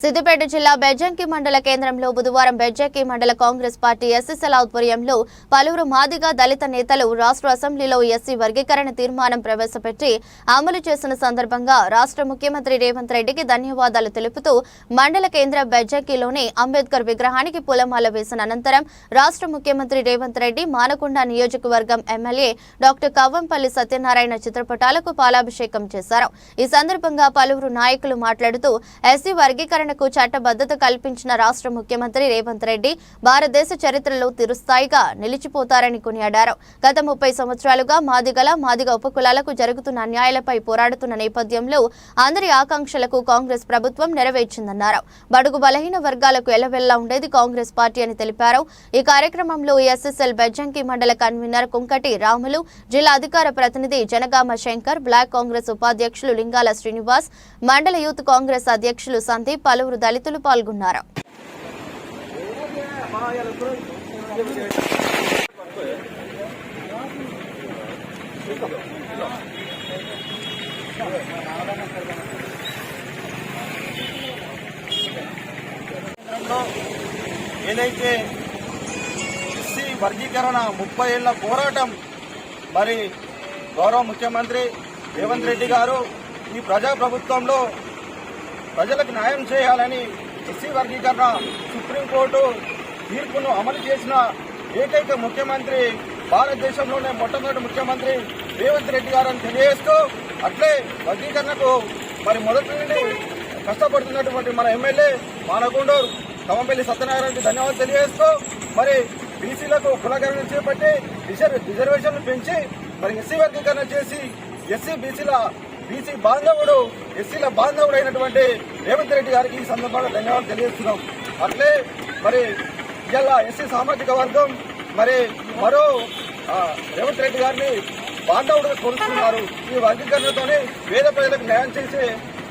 సిద్దిపేట జిల్లా బెజ్జంకి మండల కేంద్రంలో బుధవారం బెజ్జంకి మండల కాంగ్రెస్ పార్టీ ఎస్ఎస్ఎల్ ఆధ్వర్యంలో పలువురు మాదిగ దళిత నేతలు రాష్ట్ర అసెంబ్లీలో ఎస్సీ వర్గీకరణ తీర్మానం ప్రవేశపెట్టి అమలు చేసిన సందర్భంగా రాష్ట్ర ముఖ్యమంత్రి రేవంత్ రెడ్డికి ధన్యవాదాలు తెలుపుతూ మండల కేంద్ర బెజ్జంకిలోని అంబేద్కర్ విగ్రహానికి పూలమాల వేసిన అనంతరం రాష్ట్ర ముఖ్యమంత్రి రేవంత్ రెడ్డి మానకొండ నియోజకవర్గం ఎమ్మెల్యే డాక్టర్ కవ్వంపల్లి సత్యనారాయణ చిత్రపటాలకు పాలాభిషేకం చేశారు। ఈ సందర్భంగా పలువురు నాయకులు మాట్లాడుతూ ఎస్సీ వర్గీకరణ చట్టబద్ధత కల్పించిన రాష్ట్ర ముఖ్యమంత్రి రేవంత్ రెడ్డి భారతదేశ చరిత్రలో చిరస్థాయిగా నిలిచిపోతారని కొనియాడారు। గత 30 సంవత్సరాలుగా మాదిగ ఉపకులాలకు జరుగుతున్న అన్యాయాలపై పోరాడుతున్న నేపథ్యంలో అందరి ఆకాంక్షలకు కాంగ్రెస్ ప్రభుత్వం నెరవేర్చిందన్నారు। బడుగు బలహీన వర్గాలకు ఎల్లవెల్లా ఉండేది కాంగ్రెస్ పార్టీ అని తెలిపారు। ఈ కార్యక్రమంలో ఎస్ఎస్ఎల్ బెజ్జంకి మండల కన్వీనర్ కుంకటి రాములు, జిల్లా అధికార ప్రతినిధి జనగామ శంకర్, బ్లాక్ కాంగ్రెస్ ఉపాధ్యక్షులు లింగాల శ్రీనివాస్, మండల యూత్ కాంగ్రెస్ అధ్యక్షులు సందీప్, పలువురు దళితులు పాల్గొన్నారు। ఏదైతే ఎస్సీ వర్గీకరణ 30 ఏళ్ల పోరాటం మరి గౌరవ ముఖ్యమంత్రి రేవంత్ రెడ్డి గారు ఈ ప్రజాప్రభుత్వంలో ప్రజలకు న్యాయం చేయాలని ఎస్సీ వర్గీకరణ సుప్రీంకోర్టు తీర్పును అమలు చేసిన ఏకైక ముఖ్యమంత్రి భారతదేశంలోనే మొట్టమొదటి ముఖ్యమంత్రి రేవంత్ రెడ్డి గారు అని తెలియజేస్తూ అట్లే వర్గీకరణకు మరి మొదటి నుండి కష్టపడుతున్నటువంటి మన ఎమ్మెల్యే మానకొండ కవ్వంపల్లి సత్యనారాయణకి ధన్యవాదాలు తెలియజేస్తూ మరి బీసీలకు కులగణన చేపట్టి రిజర్వేషన్లు పెంచి మరి ఎస్సీ వర్గీకరణ చేసి బీసీ బాంధవుడు ఎస్సీల బాంధవుడు అయినటువంటి రేవంత్ రెడ్డి గారికి ఈ సందర్భంగా ధన్యవాదాలు తెలియజేస్తున్నాం। అట్లే మరి ఇలా ఎస్సీ సామాజిక వర్గం మరి మరో రేవంత్ రెడ్డి గారిని బాంధవుడుగా కోరుతున్నారు। ఈ వర్గీకరణతోనే పేద ప్రజలకు న్యాయం చేసే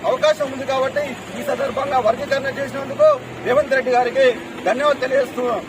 అవకాశం ఉంది కాబట్టి ఈ సందర్భంగా వర్గీకరణ చేసినందుకు రేవంత్ రెడ్డి గారికి ధన్యవాదాలు తెలియజేస్తున్నాం।